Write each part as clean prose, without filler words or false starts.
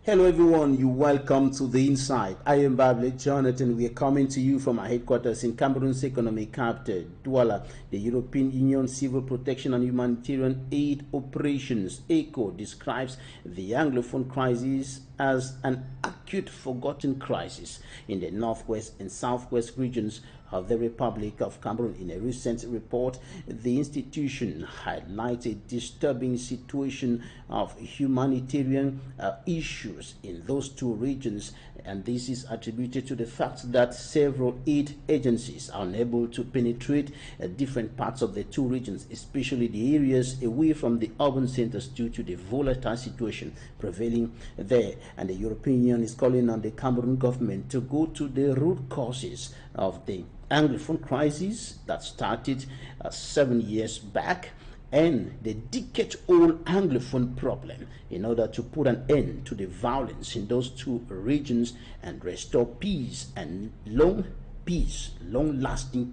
Hello everyone, you welcome to The Inside. I am Bablet Jonathan. We are coming to you from our headquarters in Cameroon's economic capital, Douala. The European Union Civil Protection and Humanitarian Aid Operations, ECHO, describes the Anglophone crisis as an acute forgotten crisis in the northwest and southwest regions of the Republic of Cameroon. In a recent report, the institution highlighted a disturbing situation of humanitarian issues in those two regions, and this is attributed to the fact that several aid agencies are unable to penetrate different parts of the two regions, especially the areas away from the urban centers due to the volatile situation prevailing there. And the European Union is calling on the Cameroon government to go to the root causes of the Anglophone crisis that started 7 years back and the decade-old Anglophone problem in order to put an end to the violence in those two regions and restore peace and long-lasting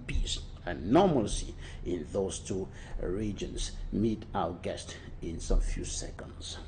peace and normalcy in those two regions. Meet our guest in some few seconds.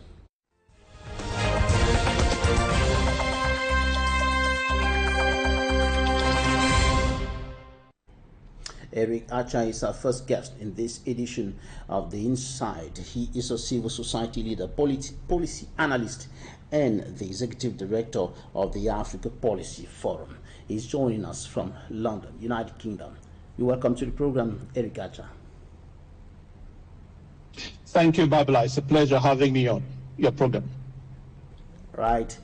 Eric Archer is our first guest in this edition of The Inside. He is a civil society leader, policy analyst, and the executive director of the Africa Policy Forum. He's joining us from London, United Kingdom. You're welcome to the program, Eric Archer. Thank you, Babla. It's a pleasure having me on your program. Right.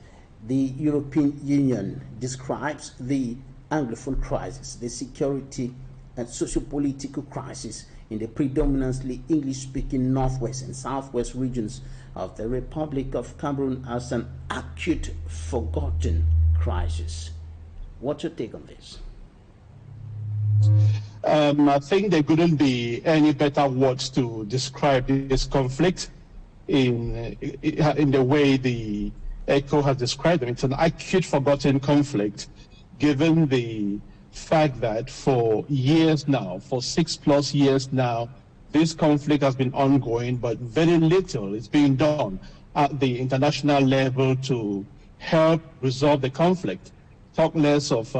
The European Union describes the Anglophone crisis, the security and socio-political crisis in the predominantly English-speaking northwest and southwest regions of the Republic of Cameroon as an acute forgotten crisis. What's your take on this? I think there couldn't be any better words to describe this conflict in the way the ECHO has described it. It's an acute forgotten conflict, given the fact that for years now, for 6+ years now, this conflict has been ongoing, but very little is being done at the international level to help resolve the conflict. Talk less of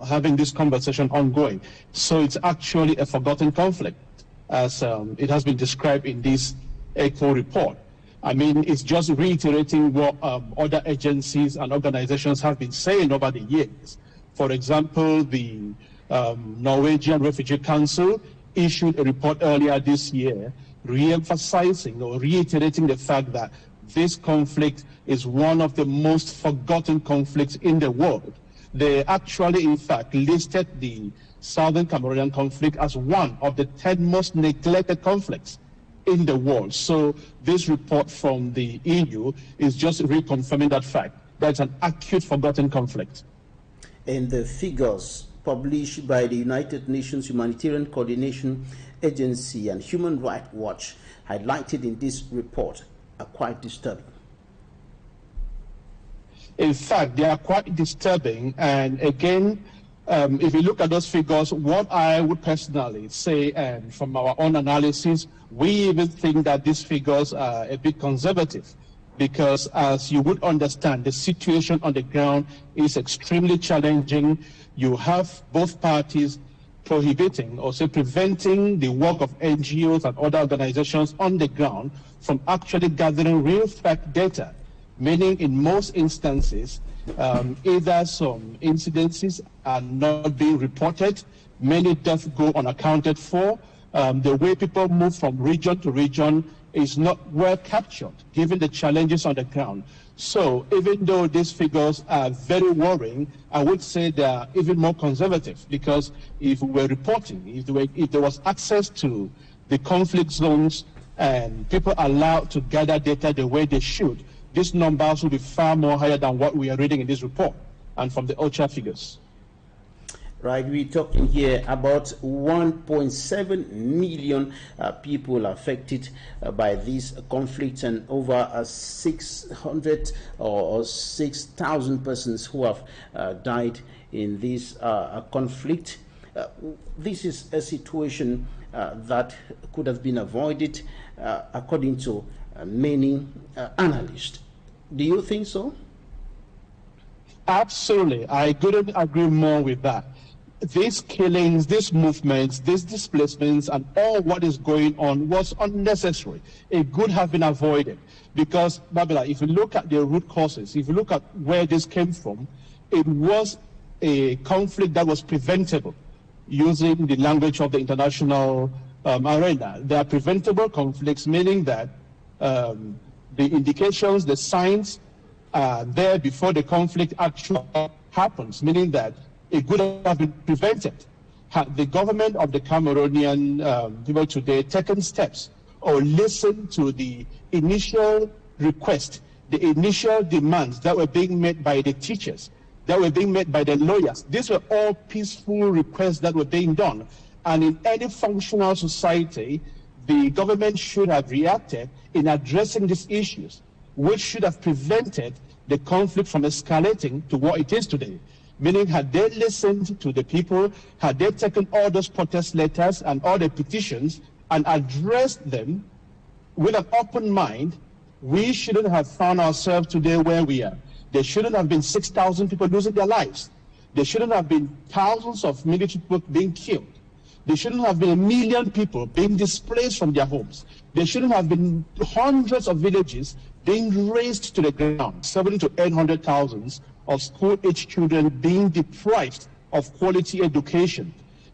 having this conversation ongoing. So it's actually a forgotten conflict, as it has been described in this ECHO report. I mean, it's just reiterating what other agencies and organizations have been saying over the years. For example, the Norwegian Refugee Council issued a report earlier this year re-emphasizing or reiterating the fact that this conflict is one of the most forgotten conflicts in the world. They actually, in fact, listed the Southern Cameroonian conflict as one of the 10 most neglected conflicts in the world. So this report from the EU is just reconfirming that fact. That's an acute forgotten conflict. And the figures published by the United Nations Humanitarian Coordination Agency and Human Rights Watch highlighted in this report are quite disturbing. In fact, they are quite disturbing. And again, if you look at those figures, what I would personally say, and from our own analysis, we even think that these figures are a bit conservative. Because as you would understand, the situation on the ground is extremely challenging. You have both parties prohibiting or say preventing the work of NGOs and other organizations on the ground from actually gathering real fact data, meaning in most instances, either some incidences are not being reported, many deaths go unaccounted for, the way people move from region to region is not well captured, given the challenges on the ground. So even though these figures are very worrying, I would say they are even more conservative, because if we were reporting, if there was access to the conflict zones and people allowed to gather data the way they should, these numbers will be far more higher than what we are reading in this report and from the OCHA figures. Right, we're talking here about 1.7 million people affected by this conflict, and over 600 or 6,000 persons who have died in this conflict. This is a situation that could have been avoided, according to many analysts. Do you think so? Absolutely. I couldn't agree more with that. These killings, these movements, these displacements, and all what is going on was unnecessary. It could have been avoided because, Babila, if you look at the root causes, if you look at where this came from, it was a conflict that was preventable using the language of the international arena. There are preventable conflicts, meaning that the indications, the signs are there before the conflict actually happens, meaning that it could have been prevented had the government of the Cameroonian people today taken steps or listened to the initial request, the initial demands that were being made by the teachers, that were being made by the lawyers. These were all peaceful requests that were being done. And in any functional society, the government should have reacted in addressing these issues, which should have prevented the conflict from escalating to what it is today. Meaning, had they listened to the people, had they taken all those protest letters and all the petitions and addressed them with an open mind, we shouldn't have found ourselves today where we are. There shouldn't have been 6,000 people losing their lives. There shouldn't have been thousands of military people being killed. There shouldn't have been 1 million people being displaced from their homes. There shouldn't have been hundreds of villages being razed to the ground, 700,000 to 800,000 of school-age children being deprived of quality education.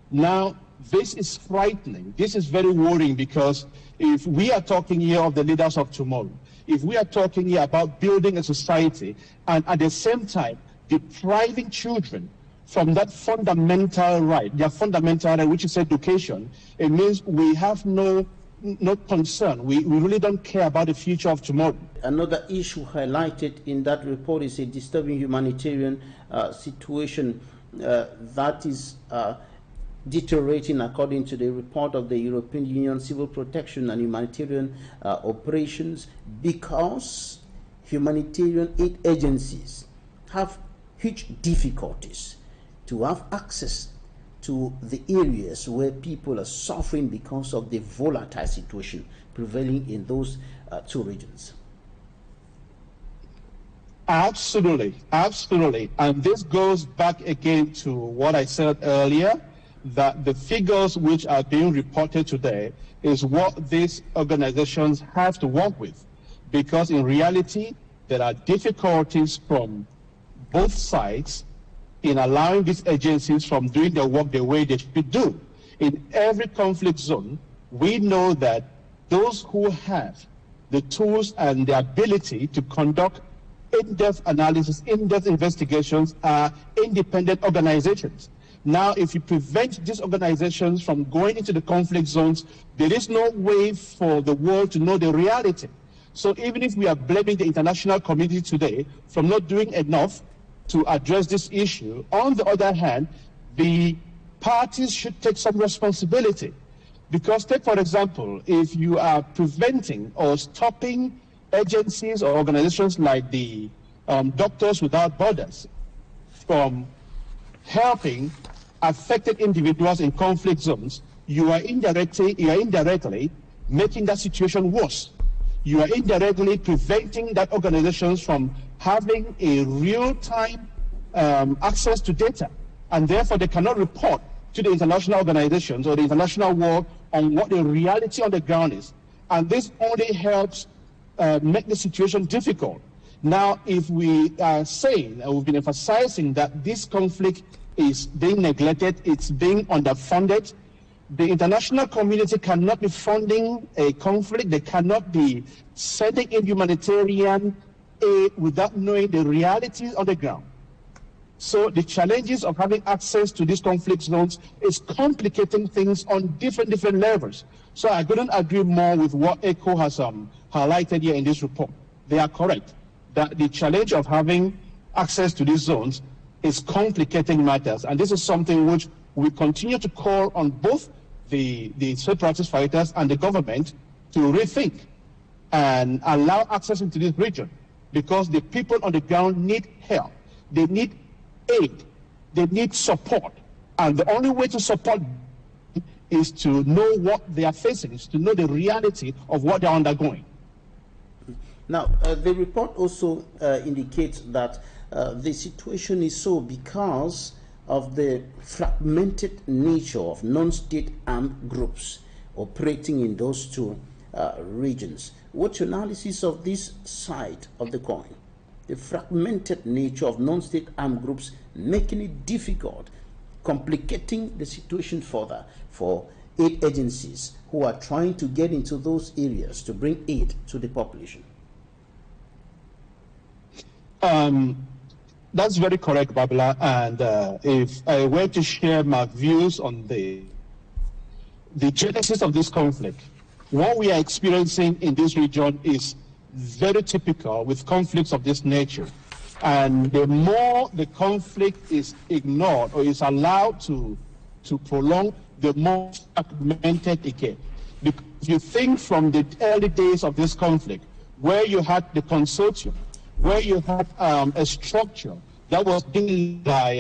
Now, this is frightening. This is very worrying because if we are talking here of the leaders of tomorrow, if we are talking here about building a society and at the same time depriving children from that fundamental right, their fundamental right, which is education, it means we have no concern. We really don't care about the future of tomorrow. Another issue highlighted in that report is a disturbing humanitarian situation that is deteriorating according to the report of the European Union Civil Protection and Humanitarian Operations, because humanitarian aid agencies have huge difficulties to have access to the areas where people are suffering because of the volatile situation prevailing in those two regions. Absolutely, absolutely. And this goes back again to what I said earlier, that the figures which are being reported today is what these organizations have to work with. Because in reality, there are difficulties from both sides in allowing these agencies from doing their work the way they should do. In every conflict zone, we know that those who have the tools and the ability to conduct in-depth analysis, in-depth investigations are independent organizations. Now, if you prevent these organizations from going into the conflict zones, there is no way for the world to know the reality. So even if we are blaming the international community today from not doing enough to address this issue, on the other hand, the parties should take some responsibility. Because take, for example, if you are preventing or stopping agencies or organizations like the Doctors Without Borders from helping affected individuals in conflict zones, you are indirectly making that situation worse. You are indirectly preventing that organizations from having a real-time access to data, and therefore they cannot report to the international organizations or the international world on what the reality on the ground is. And this only helps make the situation difficult. Now, if we are saying, and we've been emphasizing that this conflict is being neglected, it's being underfunded, the international community cannot be funding a conflict, they cannot be sending in humanitarian aid without knowing the realities on the ground. So the challenges of having access to these conflict zones is complicating things on different levels. So I couldn't agree more with what ECHO has highlighted here in this report. They are correct that the challenge of having access to these zones is complicating matters. And this is something which we continue to call on both the separatist fighters and the government to rethink and allow access into this region, because the people on the ground need help. They need aid. They need support. And the only way to support is to know what they are facing, is to know the reality of what they are undergoing. Now, the report also indicates that the situation is so because of the fragmented nature of non-state armed groups operating in those two regions. What's your analysis of this side of the coin? The fragmented nature of non-state armed groups making it difficult, complicating the situation further for aid agencies who are trying to get into those areas to bring aid to the population. That's very correct, Babila. And if I were to share my views on the genesis of this conflict, what we are experiencing in this region is very typical with conflicts of this nature. And the more the conflict is ignored or is allowed to prolong, the more fragmented it gets. Because you think from the early days of this conflict, where you had the consortium, where you had a structure that was built by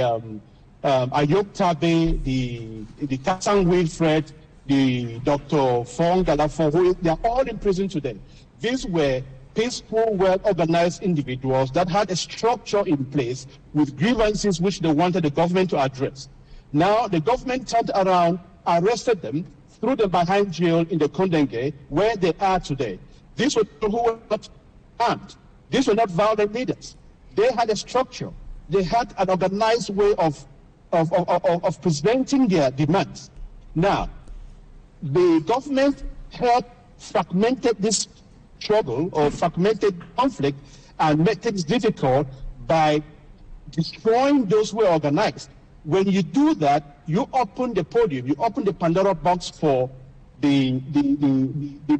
Ayok Tabe, the Kassan Wilfred, the Dr. Fong Galafon, they are all in prison today. These were peaceful, well-organized individuals that had a structure in place with grievances which they wanted the government to address. Now, the government turned around, arrested them, threw them behind jail in the Kondenge, where they are today. These were people who were not armed. These were not violent leaders. They had a structure. They had an organized way of presenting their demands. Now, the government had fragmented this struggle or fragmented conflict and made things difficult by destroying those who were organized. When you do that, you open the podium, you open the Pandora box for the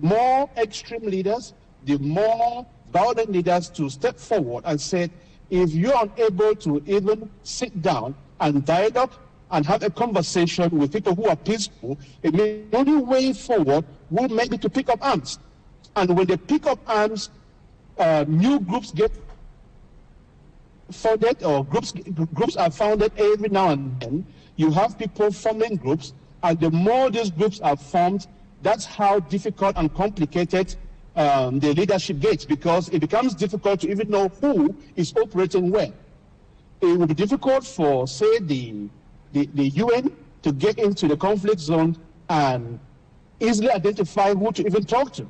more extreme leaders, the more violent leaders to step forward and say, if you're unable to even sit down and dialogue and have a conversation with people who are peaceful, the only way forward will maybe to pick up arms. And when they pick up arms, new groups get founded, or groups are founded every now and then. You have people forming groups, and the more these groups are formed, that's how difficult and complicated the leadership gets, because it becomes difficult to even know who is operating where. It will be difficult for, say, the UN to get into the conflict zone and easily identify who to even talk to,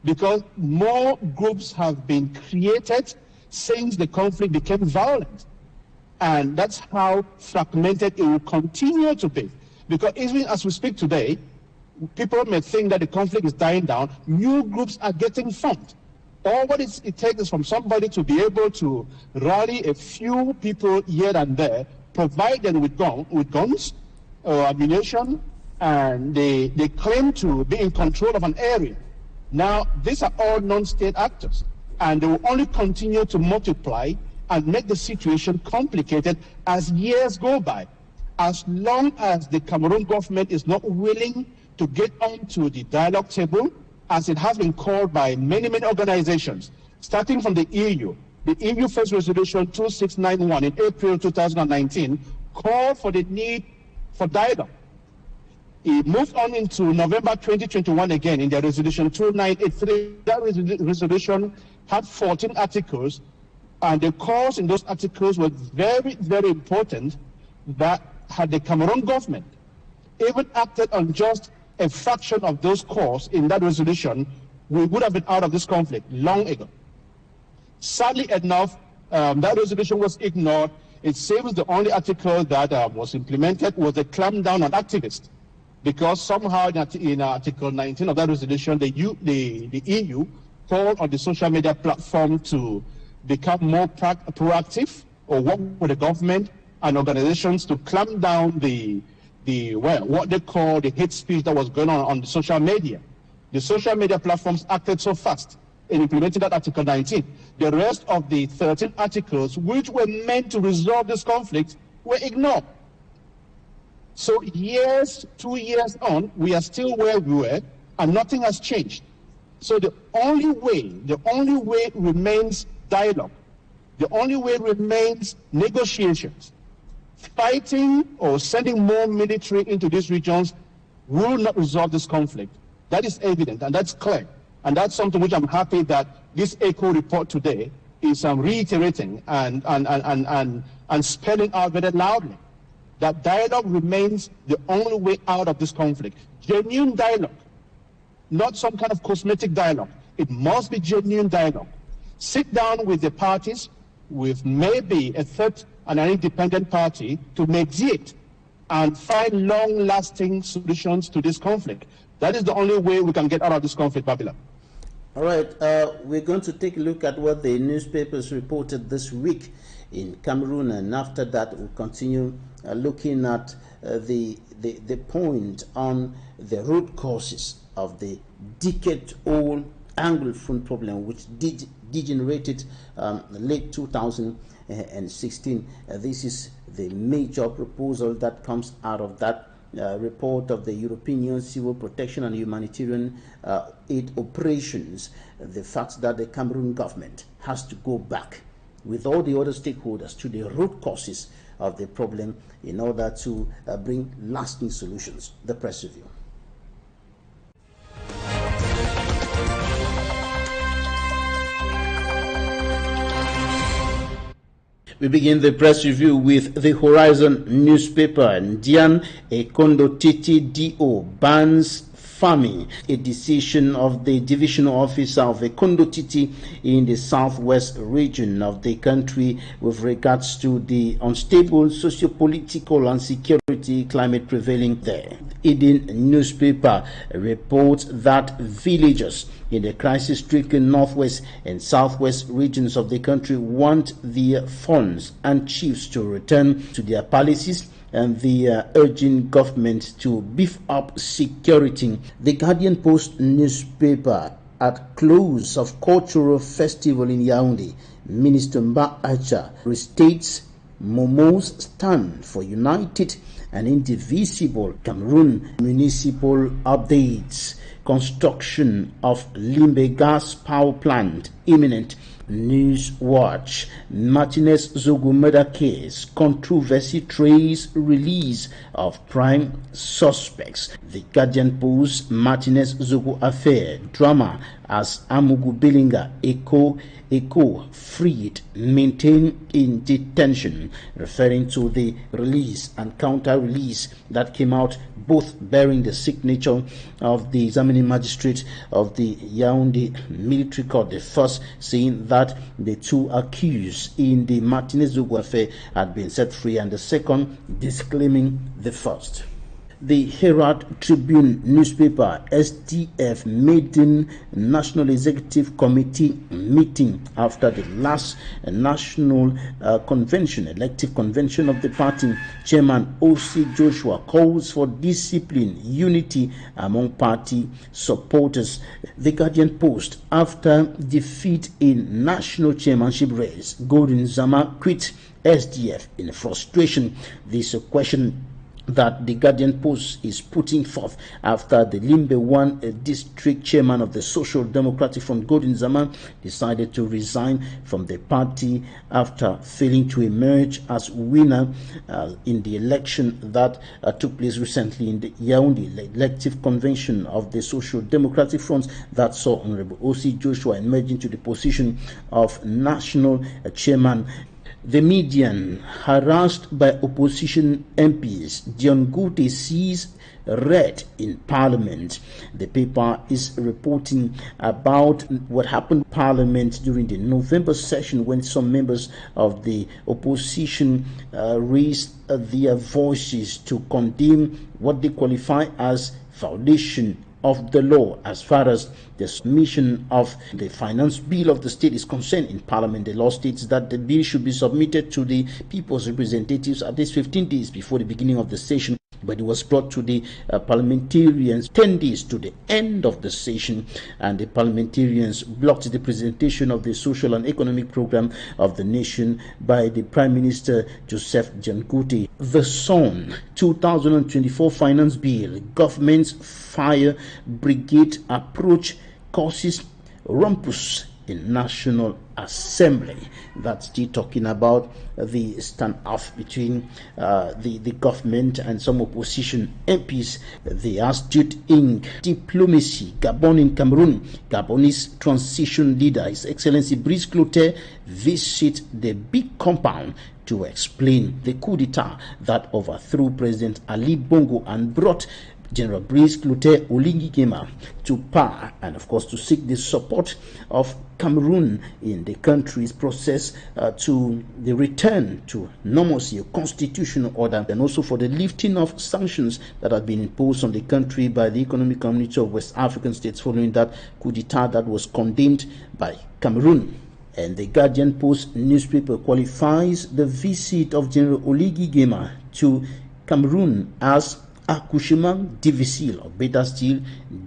because more groups have been created since the conflict became violent. And that's how fragmented it will continue to be. Because even as we speak today, people may think that the conflict is dying down, new groups are getting formed. All what it takes is from somebody to be able to rally a few people here and there, provide them with guns or ammunition, and they claim to be in control of an area. Now, these are all non-state actors, and they will only continue to multiply and make the situation complicated as years go by. As long as the Cameroon government is not willing to get onto the dialogue table, as it has been called by many organizations, starting from the EU. The EU First Resolution 2691 in April 2019 called for the need for dialogue. It moved on into November 2021 again in the Resolution 2983. That resolution had 14 articles, and the calls in those articles were very, very important, that had the Cameroon government even acted on just a fraction of those calls in that resolution, we would have been out of this conflict long ago. Sadly enough, that resolution was ignored. It seems the only article that was implemented was the clampdown on activists, because somehow in Article 19 of that resolution, the EU called on the social media platform to become more proactive, or work with the government and organizations to clamp down what they call the hate speech that was going on the social media. The social media platforms acted so fast in implementing that Article 19. The rest of the 13 articles, which were meant to resolve this conflict, were ignored. So 2 years on, we are still where we were, and nothing has changed. So the only way remains dialogue. The only way remains negotiations. Fighting or sending more military into these regions will not resolve this conflict. That is evident, and that's clear. And that's something which I'm happy that this ECHO report today is reiterating and spelling out very loudly that dialogue remains the only way out of this conflict. Genuine dialogue, not some kind of cosmetic dialogue. It must be genuine dialogue. Sit down with the parties, with maybe a third and an independent party, to mediate and find long-lasting solutions to this conflict. That is the only way we can get out of this conflict, Babylon. All right, we're going to take a look at what the newspapers reported this week in Cameroon, and after that we'll continue looking at the point on the root causes of the decade-old Anglophone problem, which degenerated late 2016. This is the major proposal that comes out of that report of the European Union Civil Protection and Humanitarian Aid Operations. The fact that the Cameroon government has to go back with all the other stakeholders to the root causes of the problem in order to bring lasting solutions. The press review. We begin the press review with the Horizon newspaper. Ndian Ekondo Titi D.O. bans farming, a decision of the divisional officer of Ekondo Titi in the southwest region of the country with regards to the unstable socio-political and security climate prevailing there. Eden newspaper reports that villagers in the crisis-stricken northwest and southwest regions of the country want the funds and chiefs to return to their palaces, and the urging government to beef up security. The Guardian Post newspaper, at close of cultural festival in Yaoundé, Minister Mba Acha restates Momo's stand for united and indivisible Cameroon. Municipal updates. Construction of Limbe gas power plant imminent. News Watch. Martinez Zogu murder case. Controversy trace release of prime suspects. The Guardian Post. Martinez Zogu affair drama as Amugu Bilinga Echo freed, maintained in detention, referring to the release and counter-release that came out, both bearing the signature of the examining magistrate of the Yaoundé Military Court, the first saying that the two accused in the Martinez Zogu affair had been set free, and the second disclaiming the first. The Herald Tribune newspaper, SDF maiden National Executive Committee meeting after the last national convention, elective convention of the party. Chairman O.C. Joshua calls for discipline, unity among party supporters. The Guardian Post, after defeat in national chairmanship race, Golden Zama quit SDF in frustration. This is a question that the Guardian Post is putting forth after the Limbe 1 district chairman of the Social Democratic Front, Golden Zaman, decided to resign from the party after failing to emerge as winner in the election that took place recently in the Yaoundé elective convention of the Social Democratic Front that saw Honorable O.C. Joshua emerging to the position of national chairman. The median, harassed by opposition MPs, Dion Gute sees red in Parliament. The paper is reporting about what happened in Parliament during the November session when some members of the opposition raised their voices to condemn what they qualify as violation of the law as far as the submission of the finance bill of the state is concerned in Parliament. The law states that the bill should be submitted to the people's representatives at least 15 days before the beginning of the session, but it was brought to the parliamentarians 10 days to the end of the session, and the parliamentarians blocked the presentation of the social and economic program of the nation by the Prime Minister Joseph Jankuti. The Sun 2024 Finance Bill, Government's Fire Brigade approach causes rumpus in National Assembly. That's still talking about the standoff between the government and some opposition MPs. The astute in diplomacy, Gabon in Cameroon, Gabonese transition leader, His Excellency Brice Clotaire, visit the big compound to explain the coup d'etat that overthrew President Ali Bongo and brought General Brice Clotaire Oligui Nguema to power, and of course to seek the support of Cameroon in the country's process to the return to normalcy, a constitutional order, and also for the lifting of sanctions that have been imposed on the country by the Economic Community of West African States following that coup d'etat that was condemned by Cameroon. And the Guardian Post newspaper qualifies the visit of General Oligui Nguema to Cameroon as accouchement difficile, or better still,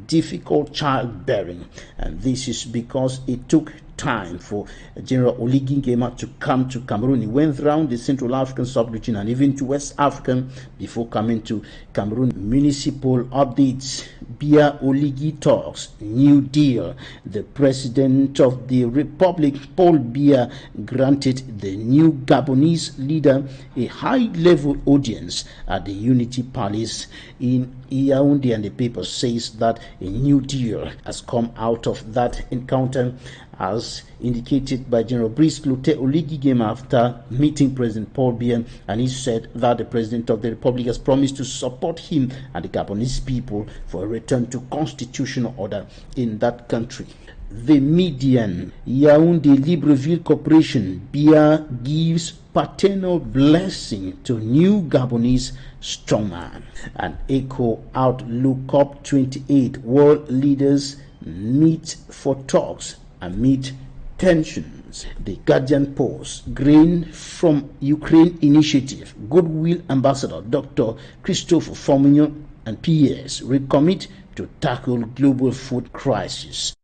difficult childbearing. And this is because it took time for General Oligui Nguema to come to Cameroon. He went around the Central African sub-region and even to West Africa before coming to Cameroon. Municipal updates. Biya Oligui talks, New Deal. The President of the Republic, Paul Biya, granted the new Gabonese leader a high-level audience at the Unity Palace in Yaoundé, and the paper says that a new deal has come out of that encounter, as indicated by General Brice Clotaire Oligui Nguema after meeting President Paul Biya, and he said that the President of the Republic has promised to support him and the Gabonese people for a return to constitutional order in that country. The Median, Yaoundé Libreville Corporation, Biya gives paternal blessing to new Gabonese strongman. And Echo Outlook COP28, world leaders meet for talks amid tensions. The Guardian Post, grain from Ukraine initiative, Goodwill Ambassador Dr. Christophe Fourmignon and PS recommit to tackle global food crisis.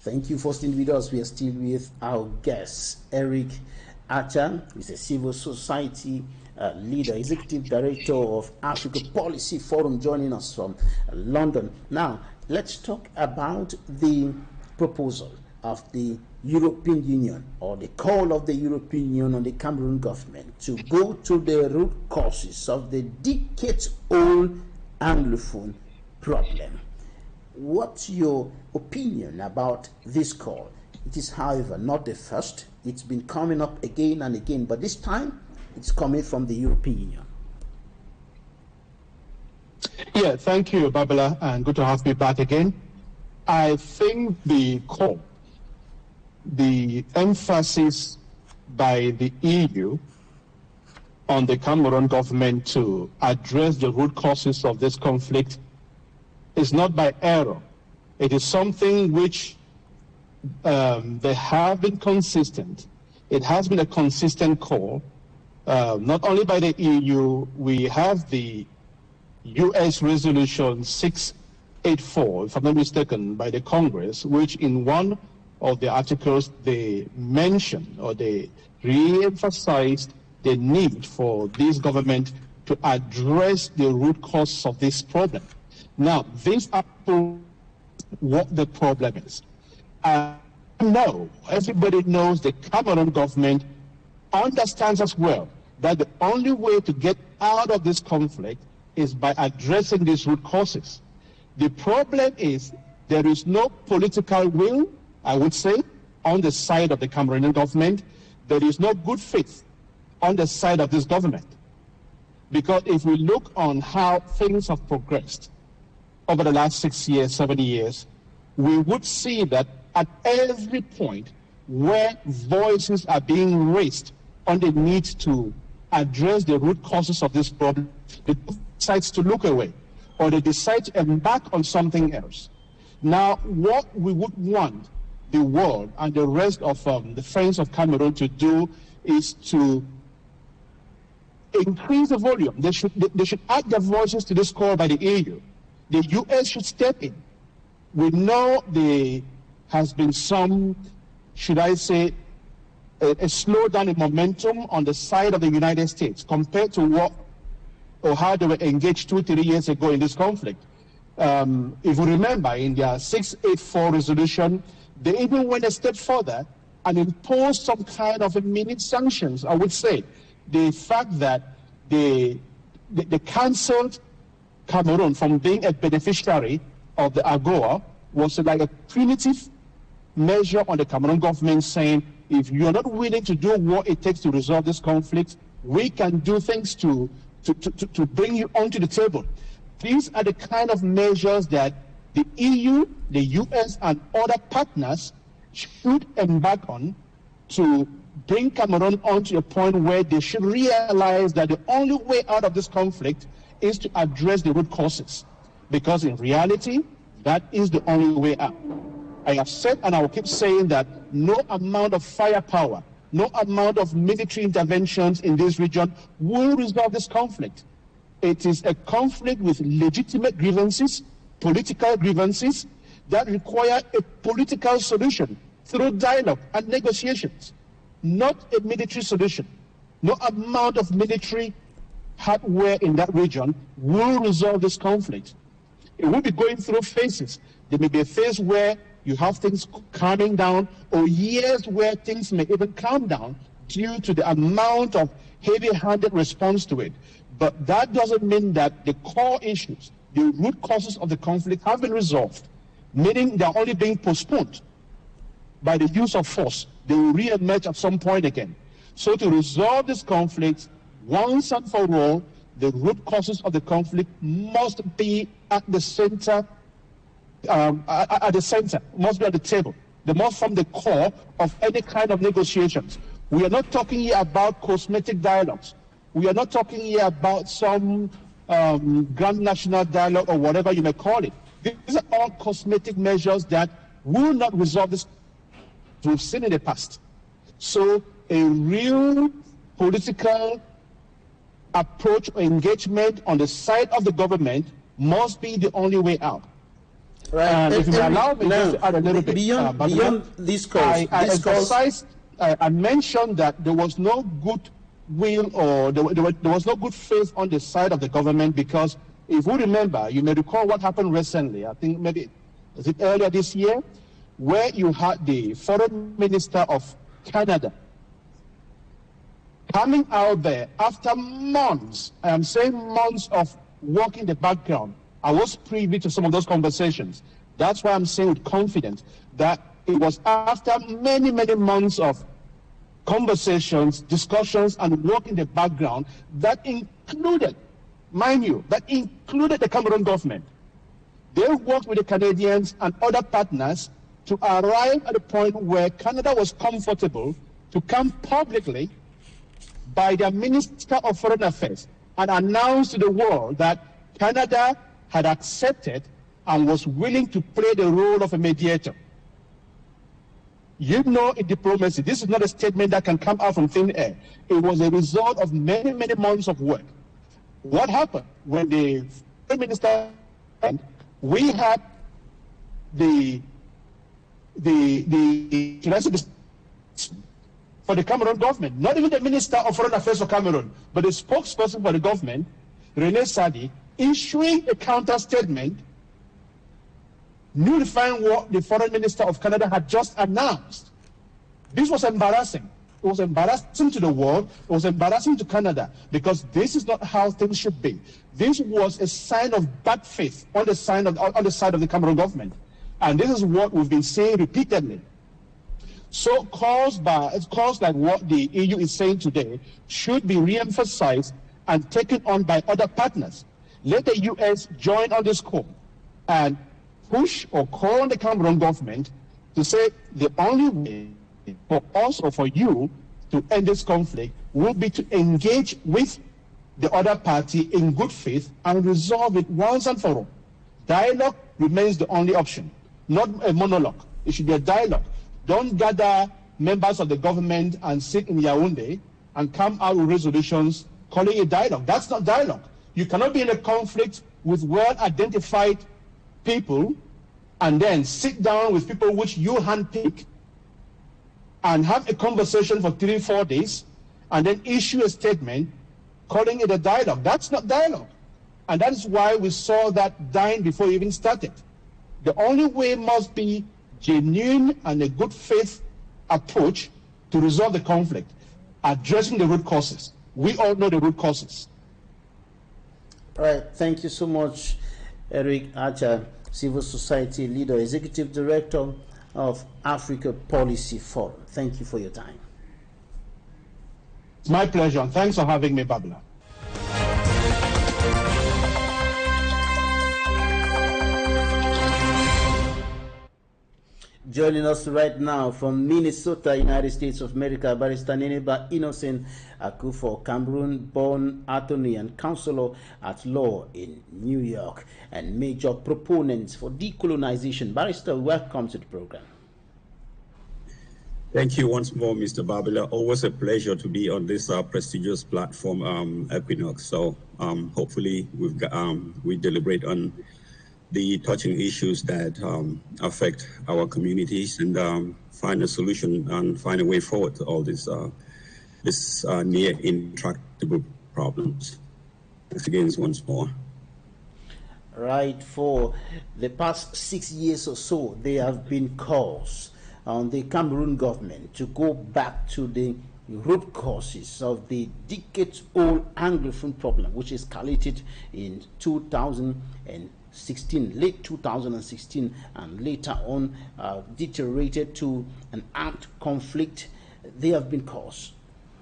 Thank you for staying with us. We are still with our guest, Eric Archer, who is a civil society leader, executive director of Africa Policy Forum, joining us from London. Now, let's talk about the proposal of the European Union, or the call of the European Union on the Cameroon government to go to the root causes of the decades-old Anglophone problem. What's your opinion about this call? It is, however, not the first. It's been coming up again and again, but this time it's coming from the European Union. Yeah, thank you, Babala, and good to have me back again. I think the call, the emphasis by the EU on the Cameroon government to address the root causes of this conflict is not by error. It is something which they have been consistent. It has been a consistent call, not only by the EU. We have the US resolution 684, if I'm not mistaken, by the Congress, which in one of the articles they mention, or they re-emphasized the need for this government to address the root cause of this problem. Now, these are what the problem is. No, everybody knows the Cameroon government understands as well that the only way to get out of this conflict is by addressing these root causes. The problem is there is no political will, I would say, on the side of the Cameroonian government. There is no good faith on the side of this government. Because if we look on how things have progressed over the last 6 years, 7 years, we would see that at every point where voices are being raised on the need to address the root causes of this problem, they decide to look away, or they decide to embark on something else. Now, what we would want the world and the rest of the friends of Cameroon to do is to increase the volume. They should add their voices to this call by the EU. The US should step in. We know there has been some, should I say, a slowdown in momentum on the side of the United States compared to what or how they were engaged 2-3 years ago in this conflict. If you remember, in their 684 resolution, they even went a step further and imposed some kind of immediate sanctions. I would say the fact that they cancelled Cameroon from being a beneficiary of the AGOA was like a punitive measure on the Cameroon government, saying, if you're not willing to do what it takes to resolve this conflict, we can do things to bring you onto the table. These are the kind of measures that the EU, the US, and other partners should embark on to bring Cameroon onto a point where they should realize that the only way out of this conflict is to address the root causes. Because in reality, that is the only way out. I have said, and I will keep saying, that no amount of firepower, no amount of military interventions in this region will resolve this conflict. It is a conflict with legitimate grievances, political grievances, that require a political solution through dialogue and negotiations, not a military solution. No amount of military hardware in that region will resolve this conflict. It will be going through phases. There may be a phase where you have things calming down, or years where things may even calm down due to the amount of heavy-handed response to it. But that doesn't mean that the core issues, the root causes of the conflict, have been resolved, meaning they're only being postponed by the use of force. They will re-emerge at some point again. So to resolve this conflict once and for all, the root causes of the conflict must be at the center, must be at the table. They must form the core of any kind of negotiations. We are not talking here about cosmetic dialogues. We are not talking here about some grand national dialogue or whatever you may call it. These are all cosmetic measures that will not resolve this. We've seen in the past. So a real political approach or engagement on the side of the government must be the only way out. Right. And if you allow me just to add a little bit, beyond this course, I mentioned that there was no good will, or there was no good faith on the side of the government, because if you remember, you may recall what happened recently. I think maybe was it earlier this year, where you had the foreign minister of Canada coming out there after months, I am saying months, of work in the background. I was privy to some of those conversations. That's why I'm saying with confidence that it was after many, many months of conversations, discussions, and work in the background that included, mind you, that included the Cameroon government. They worked with the Canadians and other partners to arrive at a point where Canada was comfortable to come publicly by their Minister of Foreign Affairs and announce to the world that Canada had accepted and was willing to play the role of a mediator. You know, in diplomacy, this is not a statement that can come out from thin air. It was a result of many, many months of work. What happened when the Foreign Minister, we had for the Cameroon government, not even the Minister of Foreign Affairs of Cameroon, but the spokesperson for the government, René Sadi, issuing a counter statement nullifying what the Foreign Minister of Canada had just announced. This was embarrassing. It was embarrassing to the world. It was embarrassing to Canada, because this is not how things should be. This was a sign of bad faith on the side of the Cameroon government. And this is what we've been saying repeatedly. So calls like what the EU is saying today should be re-emphasized and taken on by other partners. Let the US join on this call and push or call on the Cameroon government to say the only way for us or for you to end this conflict will be to engage with the other party in good faith and resolve it once and for all. Dialogue remains the only option, not a monologue. It should be a dialogue. Don't gather members of the government and sit in Yaoundé and come out with resolutions calling it dialogue. That's not dialogue. You cannot be in a conflict with well-identified people and then sit down with people which you handpick and have a conversation for 3-4 days and then issue a statement calling it a dialogue. That's not dialogue. And that is why we saw that dying before it even started. The only way must be genuine and a good faith approach to resolve the conflict, addressing the root causes. We all know the root causes. All right, thank you so much, Eric Archer, Civil Society Leader, Executive Director of Africa Policy Forum. Thank you for your time. It's my pleasure, and thanks for having me, Babila. Joining us right now from Minnesota, United States of America, Barrister Neneba Innocent Akufo, Cameroon-born attorney and counselor at law in New York, and major proponents for decolonization. Barrister, welcome to the program. Thank you once more, Mr. Babila. Always a pleasure to be on this prestigious platform, Equinoxe. So hopefully we deliberate on the touching issues that affect our communities and find a solution and find a way forward to all this near intractable problems. Thanks again once more. Right, for the past 6 years or so, there have been calls on the Cameroon government to go back to the root causes of the decades-old Anglophone problem, which escalated in 2016, late 2016, and later on deteriorated to an armed conflict. There have been calls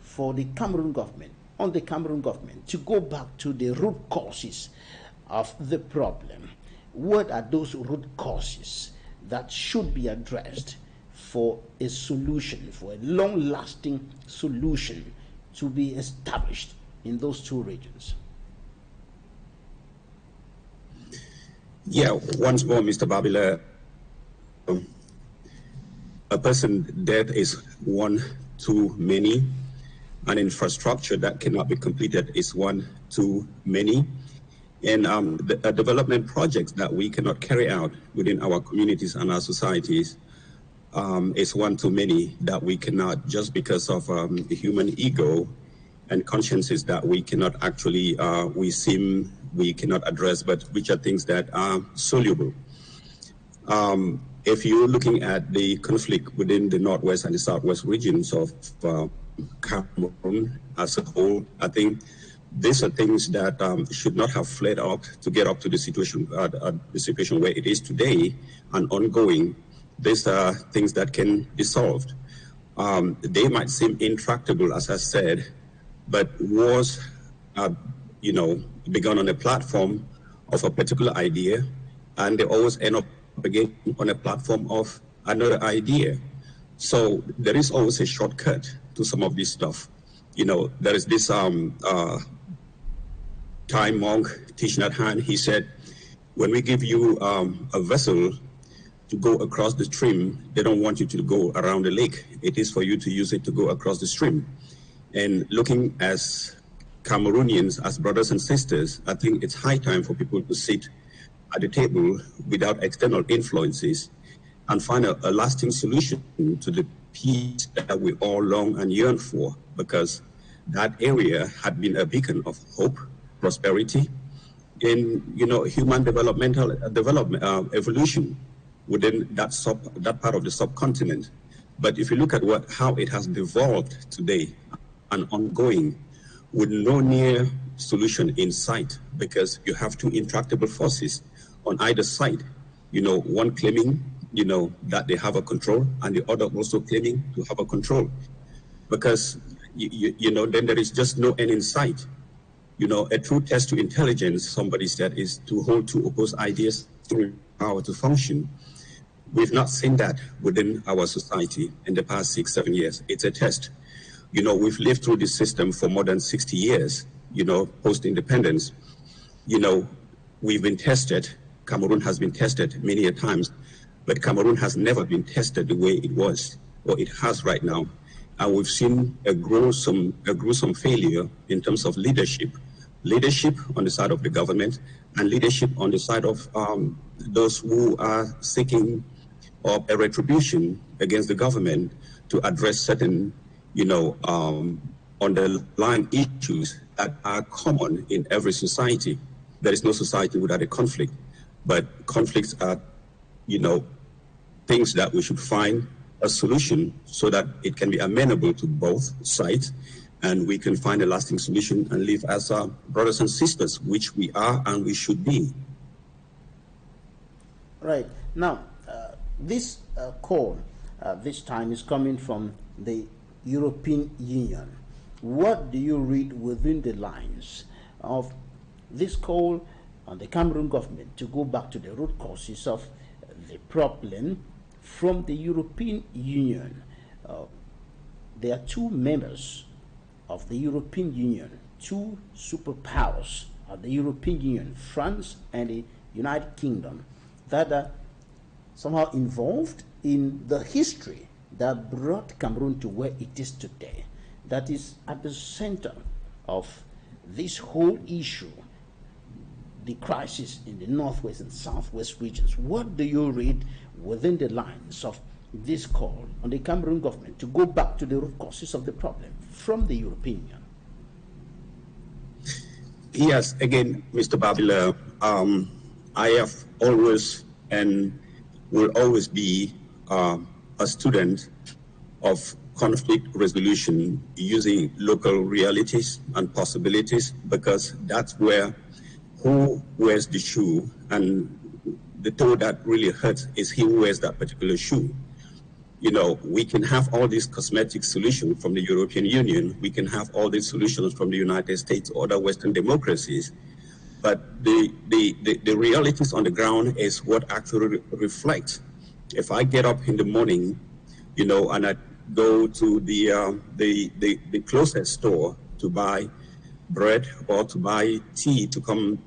for the Cameroon government, to go back to the root causes of the problem. What are those root causes that should be addressed for a solution, for a long-lasting solution to be established in those two regions? Yeah, once more, Mr. Babila, a person dead is one too many. An infrastructure that cannot be completed is one too many. And the development projects that we cannot carry out within our communities and our societies is one too many, that we cannot, just because of the human ego and consciences that we cannot actually, we cannot address, but which are things that are soluble. If you're looking at the conflict within the Northwest and the Southwest regions of Cameroon as a whole, I think these are things that should not have flared up to get up to the situation where it is today and ongoing. These are things that can be solved. They might seem intractable, as I said, but wars are, begun on a platform of a particular idea, and they always end up again on a platform of another idea. So there is always a shortcut to some of this stuff. There is this Thai monk, Thich Nhat Hanh. He said, when we give you a vessel to go across the stream, they don't want you to go around the lake. It is for you to use it to go across the stream. And looking as Cameroonians, as brothers and sisters, I think it's high time for people to sit at the table without external influences and find a lasting solution to the peace that we all long and yearn for, because that area had been a beacon of hope, prosperity, in human evolution within that part of the subcontinent. But if you look at how it has devolved today and ongoing, with no near solution in sight, because you have two intractable forces on either side. One claiming that they have a control, and the other also claiming to have a control, because then there is just no end in sight. A true test to intelligence, somebody said, is to hold two opposed ideas through power to function. We've not seen that within our society in the past 6-7 years. It's a test. We've lived through this system for more than 60 years, post-independence. We've been tested. Cameroon has been tested many a times, but Cameroon has never been tested the way it was, or it has right now. And we've seen a gruesome failure in terms of leadership on the side of the government, and leadership on the side of those who are seeking a retribution against the government to address certain, underlying issues that are common in every society. There is no society without a conflict, but conflicts are, things that we should find a solution so that it can be amenable to both sides, and we can find a lasting solution and live as brothers and sisters, which we are and we should be. Right. Now, this call this time is coming from the European Union. What do you read within the lines of this call on the Cameroon government to go back to the root causes of the problem from the European Union? There are two members of the European Union, two superpowers of the European Union, France and the United Kingdom, that are somehow involved in the history that brought Cameroon to where it is today, that is at the center of this whole issue, the crisis in the northwest and southwest regions. What do you read within the lines of this call on the Cameroon government to go back to the root causes of the problem from the European Union? Yes, again, Mr. Babila, I have always and will always be a student of conflict resolution using local realities and possibilities, because that's where who wears the shoe, and the toe that really hurts is he who wears that particular shoe. We can have all these cosmetic solutions from the European Union, we can have all these solutions from the United States or other Western democracies, but the realities on the ground is what actually reflects. If I get up in the morning, and I go to the closest store to buy bread or to buy tea to come,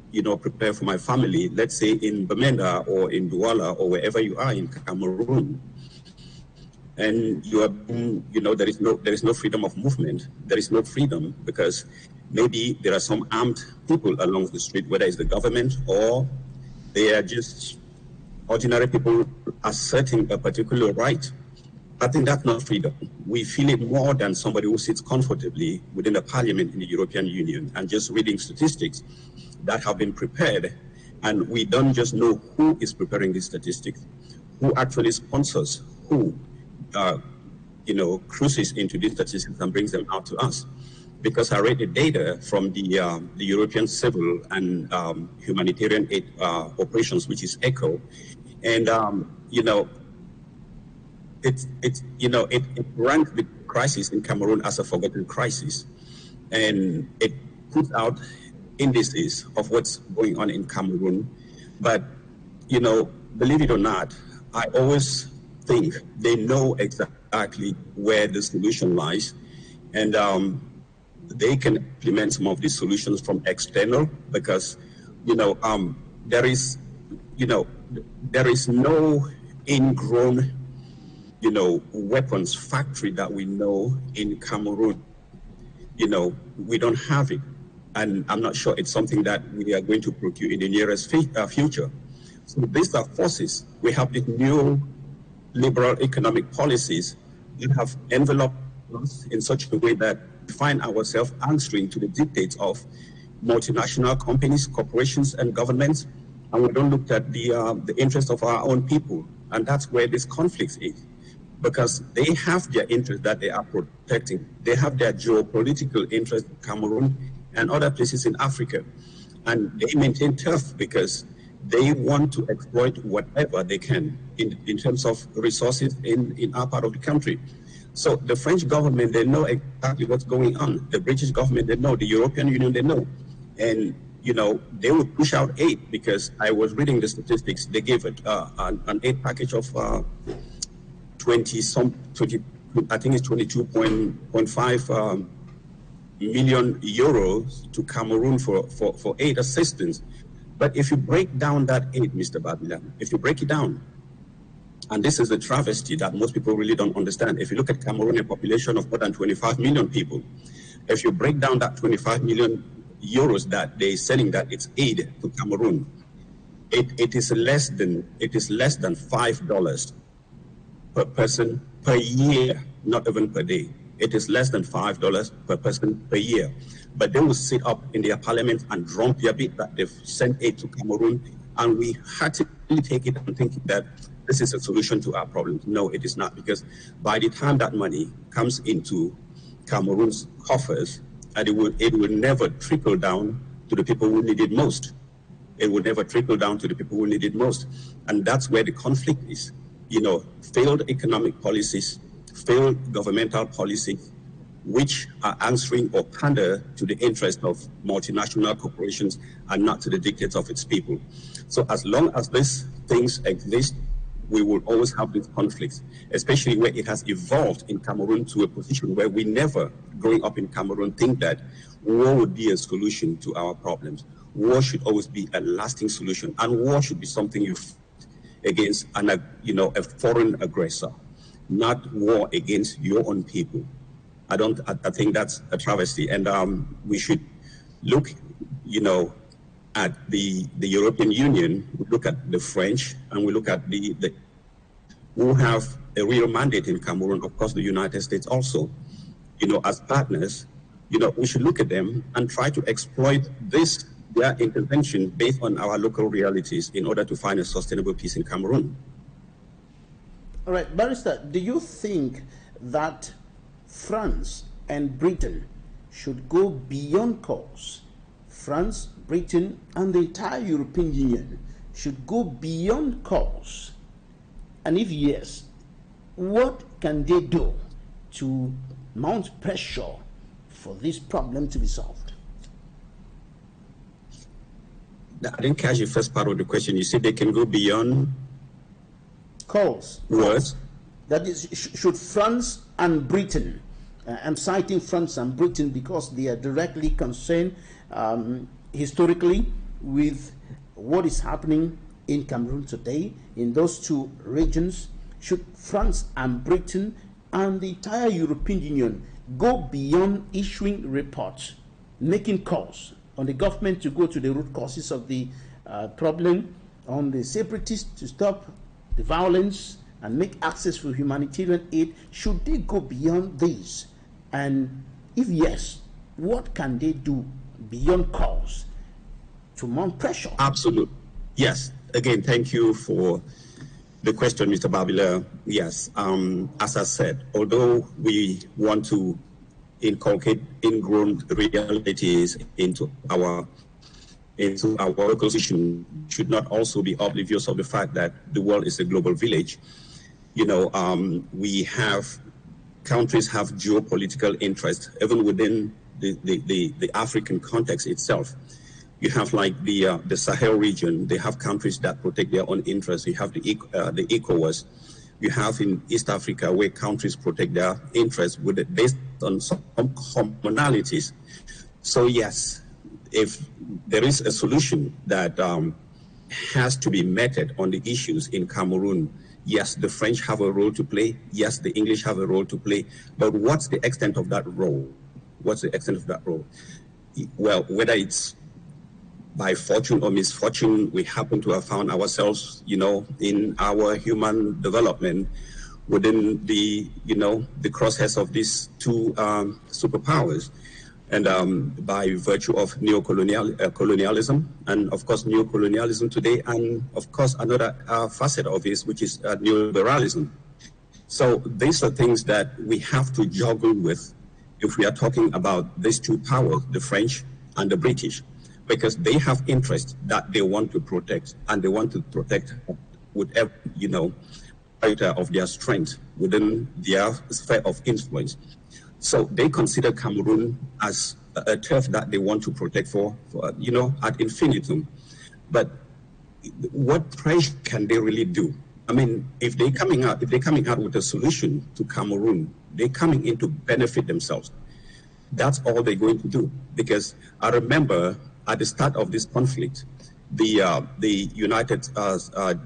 prepare for my family, let's say in Bamenda or in Douala or wherever you are in Cameroon, and you are, there is no freedom of movement. There is no freedom because maybe there are some armed people along the street, whether it's the government or they are just ordinary people asserting a particular right. I think that's not freedom. We feel it more than somebody who sits comfortably within the parliament in the European Union and just reading statistics that have been prepared. And we don't just know who is preparing these statistics, who actually sponsors, who cruises into these statistics and brings them out to us. Because I read the data from the European Civil and Humanitarian Aid Operations, which is ECHO, and it ranked the crisis in Cameroon as a forgotten crisis, and it puts out indices of what's going on in Cameroon. But believe it or not, I always think they know exactly where the solution lies, and they can implement some of these solutions from external, because there is no ingrown weapons factory that we know in Cameroon. We don't have it, and I'm not sure it's something that we are going to procure in the nearest future. So these are forces. We have these new liberal economic policies that have enveloped us in such a way that we find ourselves answering to the dictates of multinational companies, corporations, and governments, and we don't look at the interests of our own people. And that's where this conflict is, because they have their interests that they are protecting. They have their geopolitical interests in Cameroon and other places in Africa, and they maintain turf because they want to exploit whatever they can in terms of resources in our part of the country. So the French government, they know exactly what's going on. The British government, they know. The European Union, they know. And, they would push out aid, because I was reading the statistics. They gave it an aid package of 20, I think it's 22.5 million euros to Cameroon for aid assistance. But if you break down that aid, Mr. Babila, if you break it down, and this is the travesty that most people really don't understand. If you look at Cameroon, a population of more than 25 million people, if you break down that 25 million euros that they're selling that it's aid to Cameroon, it is less than $5 per person per year, not even per day. It is less than $5 per person per year. But they will sit up in their parliament and drum their beat that they've sent aid to Cameroon, and we had to take it and think that this is a solution to our problems. No, it is not, because by the time that money comes into Cameroon's coffers, and it will never trickle down to the people who need it most. It will never trickle down to the people who need it most. And that's where the conflict is. Failed economic policies, failed governmental policies, which are answering or pander to the interest of multinational corporations and not to the dictates of its people. So as long as these things exist, we will always have these conflicts, especially where it has evolved in Cameroon to a position where we never, growing up in Cameroon, think that war would be a solution to our problems. War should always be a lasting solution, and war should be something you fight against a foreign aggressor, not war against your own people. I think that's a travesty, and we should look, at the European Union. We look at the French, and we look at the who have a real mandate in Cameroon. Of course, the United States also. As partners, we should look at them and try to exploit their intervention based on our local realities in order to find a sustainable peace in Cameroon. All right, Barrister, do you think that France and Britain should go beyond cause? France, Britain, and the entire European Union should go beyond cause? And if yes, what can they do to mount pressure for this problem to be solved? I didn't catch the first part of the question. You said they can go beyond cause. What? That is, should France and Britain, I'm citing France and Britain because they are directly concerned historically with what is happening in Cameroon today, in those two regions. Should France and Britain and the entire European Union go beyond issuing reports, making calls on the government to go to the root causes of the problem, on the separatists to stop the violence and make access for humanitarian aid? Should they go beyond this? And if yes, what can they do beyond cause to mount pressure? Absolutely. Yes. Again, thank you for the question, Mr. Babila. Yes. As I said, although we want to inculcate ingrown realities into our local situation, should not also be oblivious of the fact that the world is a global village. Countries have geopolitical interest even within the African context itself. You have like the Sahel region. They have countries that protect their own interests. You have the Equinoxe. You have in East Africa where countries protect their interests based on some commonalities. So yes, if there is a solution that has to be meted on the issues in Cameroon, yes, the French have a role to play. Yes, the English have a role to play. But what's the extent of that role? What's the extent of that role? Well, whether it's by fortune or misfortune, we happen to have found ourselves, in our human development within the crosshairs of these two superpowers. And by virtue of colonialism, and of course neocolonialism today, and of course another facet of this, which is neoliberalism. So these are things that we have to juggle with if we are talking about these two powers, the French and the British, because they have interests that they want to protect, and they want to protect with every, of their strength within their sphere of influence. So they consider Cameroon as a turf that they want to protect for ad infinitum. But what pressure can they really do? I mean, if they're coming out with a solution to Cameroon, they're coming in to benefit themselves. That's all they're going to do. Because I remember at the start of this conflict, the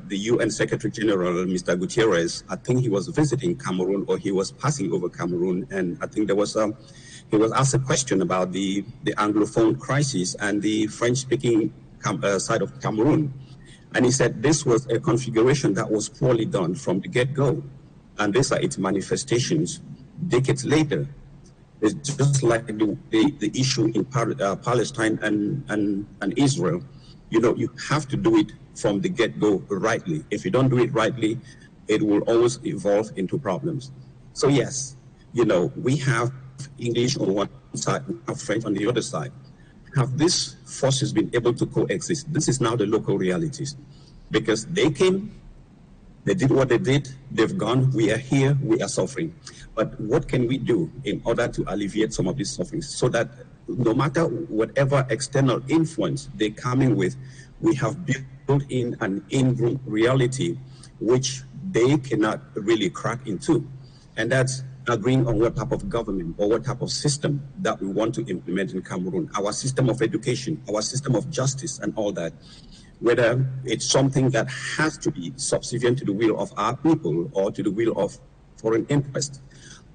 UN Secretary General, Mr. Gutierrez, I think he was visiting Cameroon, or he was passing over Cameroon, and I think he was asked a question about the Anglophone crisis and the French-speaking side of Cameroon. And he said this was a configuration that was poorly done from the get-go. And these are its manifestations decades later. It's just like the issue in Palestine and Israel. You know, you have to do it from the get-go rightly. If you don't do it rightly, it will always evolve into problems. So yes, you know, we have English on one side, we have French on the other side. Have these forces been able to coexist? This is now the local realities. Because they came, they did what they did, they've gone, we are here, we are suffering. But what can we do in order to alleviate some of these sufferings so that no matter whatever external influence they come in with, we have built in an in-group reality which they cannot really crack into. And that's agreeing on what type of government or what type of system that we want to implement in Cameroon, our system of education, our system of justice and all that, whether it's something that has to be subservient to the will of our people or to the will of foreign interest.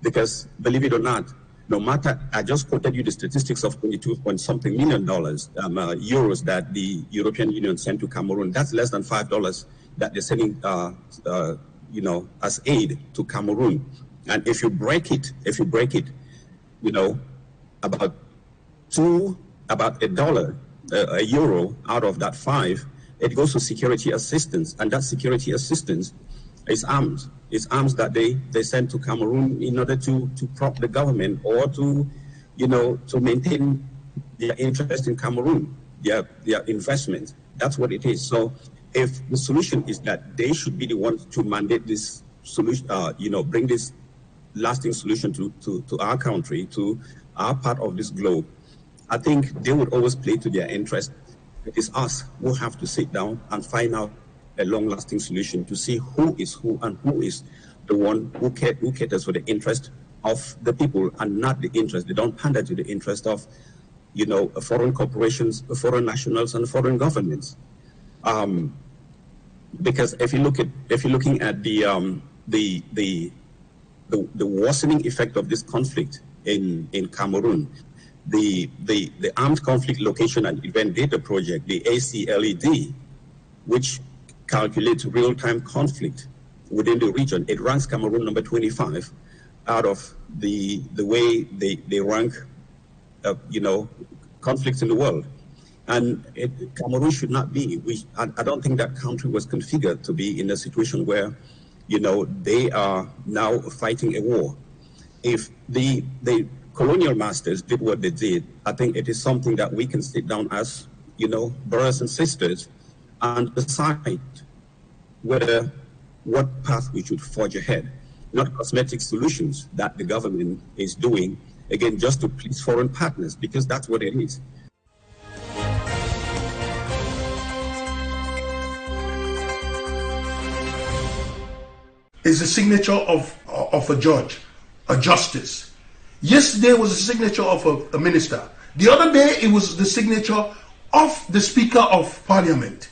Because believe it or not, no matter, I just quoted you the statistics of 22-point-something million euros that the European Union sent to Cameroon. That's less than $5 that they're sending, you know, as aid to Cameroon. And if you break it, you know, about $1, a euro out of that 5, it goes to security assistance, and that security assistance is arms. It's arms that they send to Cameroon in order to prop the government or to, you know, to maintain their interest in Cameroon, their investment. That's what it is. So if the solution is that they should be the ones to mandate this solution, you know, bring this lasting solution to our country, to our part of this globe, I think they would always play to their interest. It is us who have to sit down and find out a long-lasting solution to see who is who and who is the one who caters for the interest of the people and not the interest. They don't pander to the interest of, you know, foreign corporations, foreign nationals, and foreign governments. Because if you're looking at the worsening effect of this conflict in Cameroon, the Armed Conflict Location and Event Data Project, the ACLED, which calculates real-time conflict within the region, it ranks Cameroon number 25 out of the way they rank, you know, conflicts in the world. And Cameroon should not be. I don't think that country was configured to be in a situation where, you know, they are now fighting a war. If the colonial masters did what they did, I think it is something that we can sit down as, you know, brothers and sisters and decide whether what path we should forge ahead, not cosmetic solutions that the government is doing, again, just to please foreign partners, because that's what it is. Is the signature of a judge, a justice. Yesterday was the signature of a minister. The other day it was the signature of the Speaker of Parliament.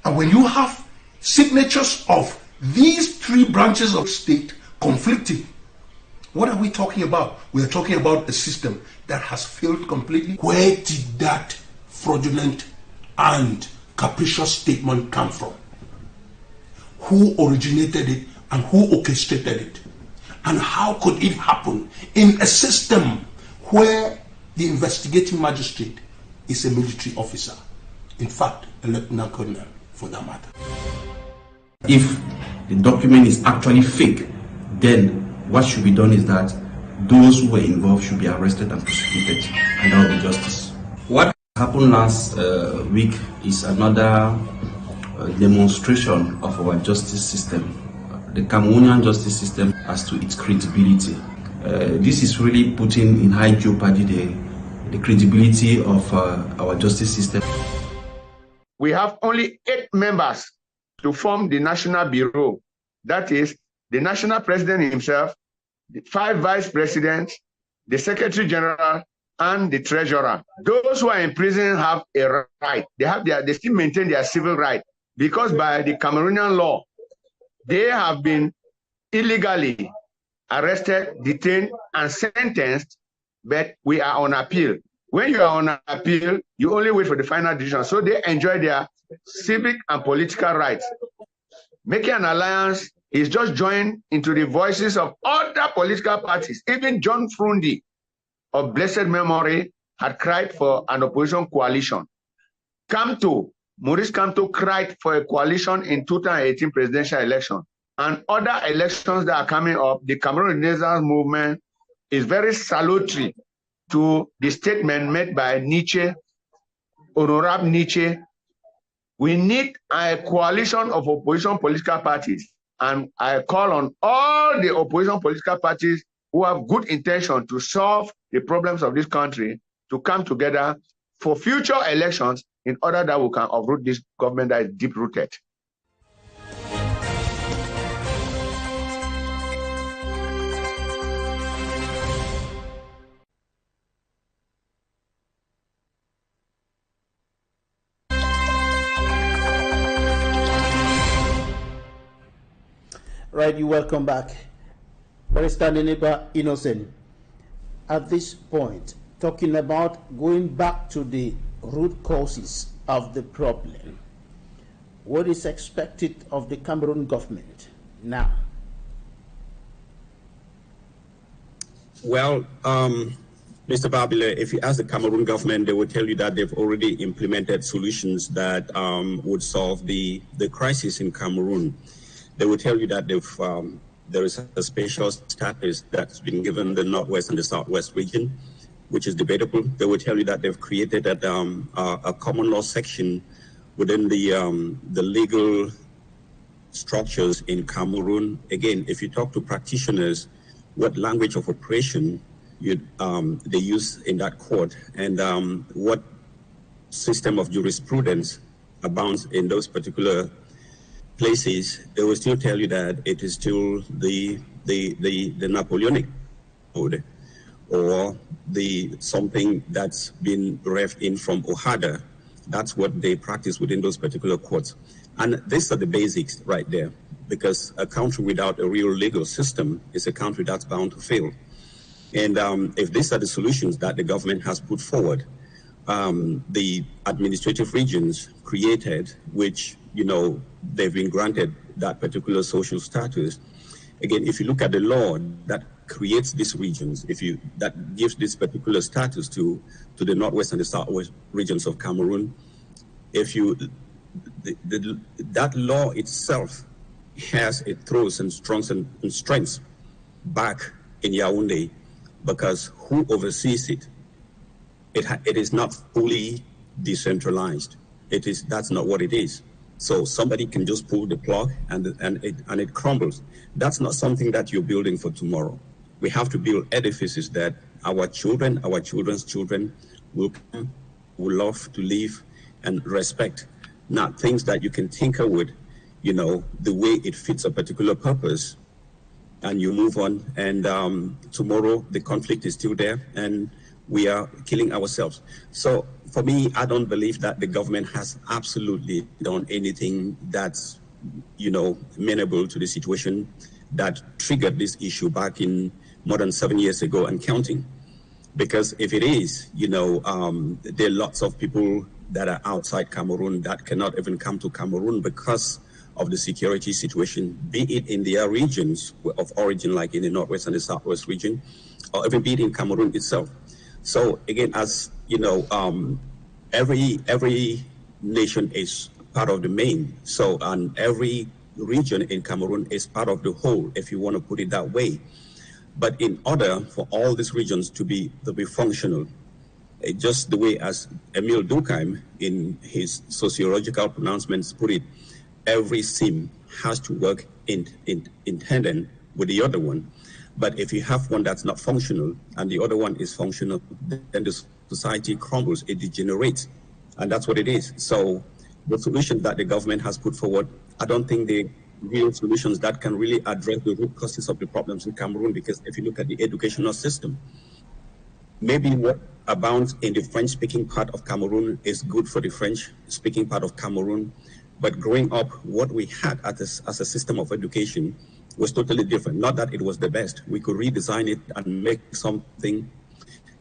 And when you have signatures of these three branches of state conflicting, what are we talking about? We are talking about a system that has failed completely. Where did that fraudulent and capricious statement come from? Who originated it and who orchestrated it? And how could it happen in a system where the investigating magistrate is a military officer? In fact, a lieutenant colonel for that matter. If the document is actually fake, then what should be done is that those who were involved should be arrested and prosecuted, and that will be justice. What happened last week is another demonstration of our justice system, the Cameroonian justice system, as to its credibility. This is really putting in high jeopardy the credibility of our justice system. We have only 8 members to form the National Bureau. That is the National President himself, the 5 Vice Presidents, the Secretary General, and the Treasurer. Those who are in prison have a right. They still maintain their civil right, because by the Cameroonian law, they have been illegally arrested, detained, and sentenced, but we are on appeal. When you are on appeal, you only wait for the final decision. So they enjoy their civic and political rights. Making an alliance is just joining into the voices of other political parties. Even John Frundi of blessed memory, had cried for an opposition coalition. Maurice Kamto cried for a coalition in 2018 presidential election. And other elections that are coming up, the Cameroon Renaissance movement is very salutary to the statement made by Nietzsche, Honorable Nietzsche. We need a coalition of opposition political parties. And I call on all the opposition political parties who have good intention to solve the problems of this country to come together for future elections in order that we can uproot this government that is deep-rooted. Right, you welcome back. Barrister Neneba Innocent, at this point, talking about going back to the root causes of the problem, what is expected of the Cameroon government now? Well, Mr. Babila, if you ask the Cameroon government, they will tell you that they've already implemented solutions that would solve the crisis in Cameroon. They will tell you that there is a special status that's been given the Northwest and the Southwest region, which is debatable. They will tell you that they've created a common law section within the legal structures in Cameroon. Again, if you talk to practitioners, what language of operation they use in that court and what system of jurisprudence abounds in those particular places, they will still tell you that it is still the Napoleonic code or something that's been revved in from Ohada. That's what they practice within those particular courts. And these are the basics right there, because a country without a real legal system is a country that's bound to fail. And if these are the solutions that the government has put forward, the administrative regions created, which, you know, they've been granted that particular social status. Again, if you look at the law that creates these regions, that gives this particular status to the Northwest and the Southwest regions of Cameroon, that law itself has its throws and strengths back in Yaoundé, because who oversees it? It is not fully decentralized. That's not what it is. So somebody can just pull the plug and it crumbles. That's not something that you're building for tomorrow. We have to build edifices that our children, our children's children will love to live and respect. Not things that you can tinker with, you know, the way it fits a particular purpose, and you move on, and tomorrow the conflict is still there and we are killing ourselves. So for me, I don't believe that the government has absolutely done anything that's, you know, amenable to the situation that triggered this issue back in more than 7 years ago and counting. Because if it is, you know, there are lots of people that are outside Cameroon that cannot even come to Cameroon because of the security situation, be it in their regions of origin, like in the Northwest and the Southwest region, or even be it in Cameroon itself. So again, as you know, every nation is part of the main. So, and every region in Cameroon is part of the whole, if you want to put it that way. But in order for all these regions to be functional, just the way as Emile Durkheim in his sociological pronouncements put it, every sim has to work in tandem with the other one. But if you have one that's not functional and the other one is functional, then the society crumbles, it degenerates. And that's what it is. So the solution that the government has put forward, I don't think the real solutions that can really address the root causes of the problems in Cameroon, because if you look at the educational system, maybe what abounds in the French-speaking part of Cameroon is good for the French-speaking part of Cameroon. But growing up, what we had as a system of education was totally different. Not that it was the best. We could redesign it and make something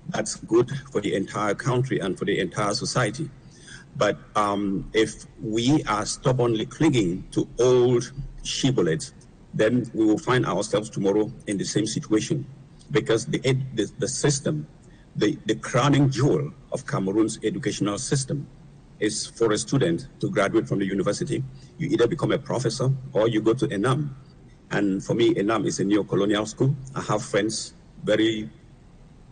that's good for the entire country and for the entire society. But if we are stubbornly clinging to old shibboleths, then we will find ourselves tomorrow in the same situation, because the system the crowning jewel of Cameroon's educational system is for a student to graduate from the university. You either become a professor or you go to ENAM. And for me, ENAM is a neo-colonial school. I have friends, very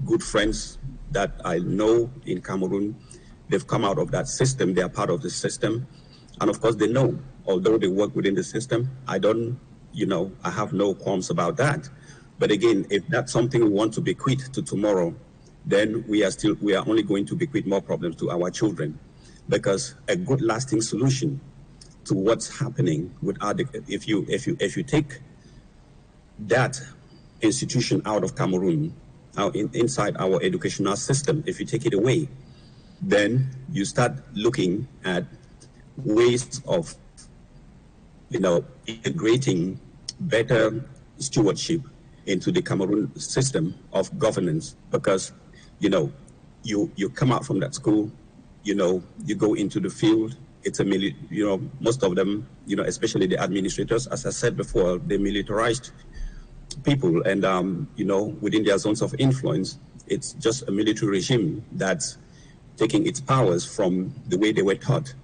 good friends that I know in Cameroon. They've come out of that system. They are part of the system. And of course, they know, although they work within the system, I have no qualms about that. But again, if that's something we want to bequeath to tomorrow, then we are only going to bequeath more problems to our children. Because a good lasting solution to what's happening if you take that institution out of Cameroon, inside our educational system, if you take it away, then you start looking at ways of integrating better stewardship into the Cameroon system of governance. Because you come out from that school, you go into the field. It's most of them, especially the administrators, as I said before, they militarized people, and within their zones of influence, it's just a military regime that's taking its powers from the way they were taught,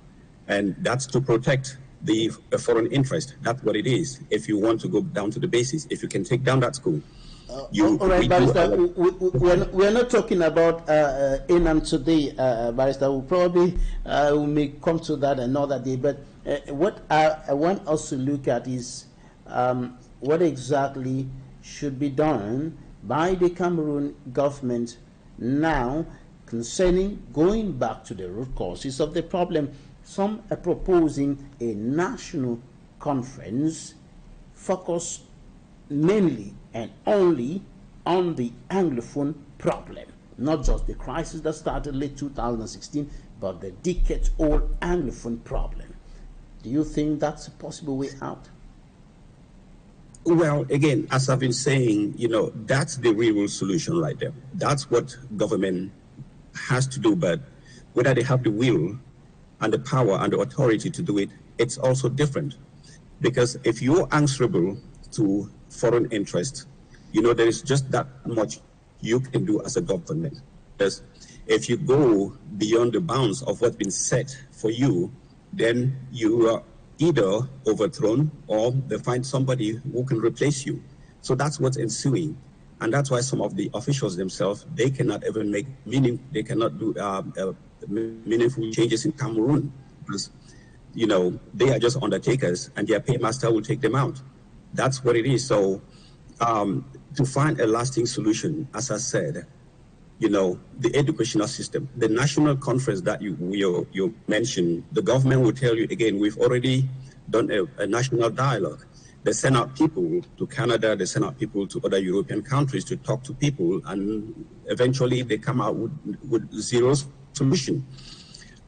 and that's to protect the foreign interest. That's what it is. If you want to go down to the basis, if you can take down that school. All right, Barrister, we're not talking about ENAM today, Barrister. We'll probably we may come to that another day. But what I want us to look at is what exactly should be done by the Cameroon government now concerning going back to the root causes of the problem. Some are proposing a national conference focused mainly and only on the Anglophone problem, not just the crisis that started late 2016, but the decade-old Anglophone problem. Do you think that's a possible way out? Well, again, as I've been saying, that's the real solution right there. That's what government has to do, but whether they have the will and the power and the authority to do it, it's also different. Because if you're answerable to foreign interest, there is just that much you can do as a government. Because if you go beyond the bounds of what's been set for you, then you are either overthrown or they find somebody who can replace you. So that's what's ensuing. And that's why some of the officials themselves, they cannot even they cannot do meaningful changes in Cameroon, because, they are just undertakers and their paymaster will take them out. That's what it is. So to find a lasting solution, as I said, the educational system, the national conference that you mentioned, the government will tell you, again, we've already done a national dialogue. They send out people to Canada, they send out people to other European countries to talk to people, and eventually they come out with zero solution.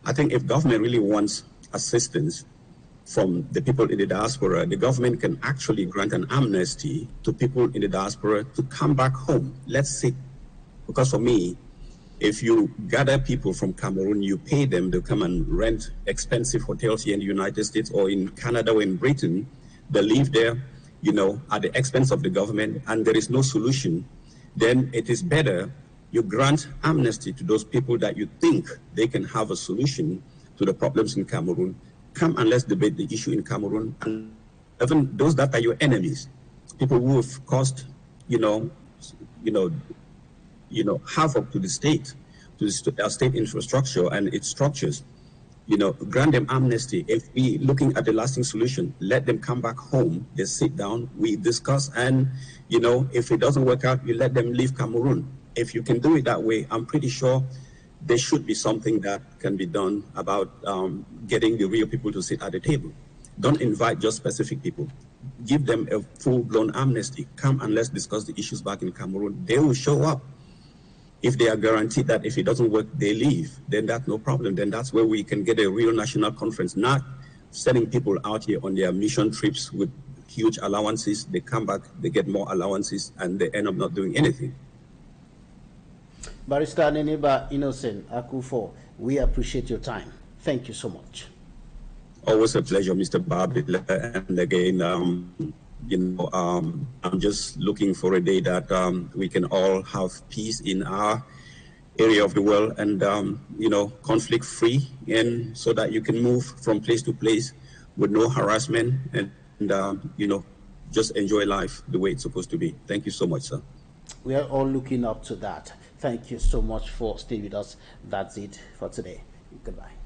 I think if government really wants assistance from the people in the diaspora, the government can actually grant an amnesty to people in the diaspora to come back home. Let's see. Because for me, if you gather people from Cameroon, you pay them to come and rent expensive hotels here in the United States or in Canada or in Britain, they live there, at the expense of the government, and there is no solution, then it is better you grant amnesty to those people that you think they can have a solution to the problems in Cameroon. Come and let's debate the issue in Cameroon, and even those that are your enemies, people who have caused, havoc to the state, to the state infrastructure and its structures, grant them amnesty. If we looking at the lasting solution, let them come back home. They sit down, we discuss, and if it doesn't work out, you let them leave Cameroon. If you can do it that way, I'm pretty sure there should be something that can be done about getting the real people to sit at the table. Don't invite just specific people. Give them a full-blown amnesty. Come and let's discuss the issues back in Cameroon. They will show up. If they are guaranteed that if it doesn't work, they leave, then that's no problem. Then that's where we can get a real national conference, not sending people out here on their mission trips with huge allowances. They come back, they get more allowances, and they end up not doing anything. Barrister Neneba Innocent Akufo, we appreciate your time. Thank you so much. Always a pleasure, Mr. Babbitt. And again, I'm just looking for a day that we can all have peace in our area of the world, and you know, conflict free, and so that you can move from place to place with no harassment, and you know, just enjoy life the way it's supposed to be. Thank you so much, sir. We are all looking up to that. Thank you so much for staying with us. That's it for today. Goodbye.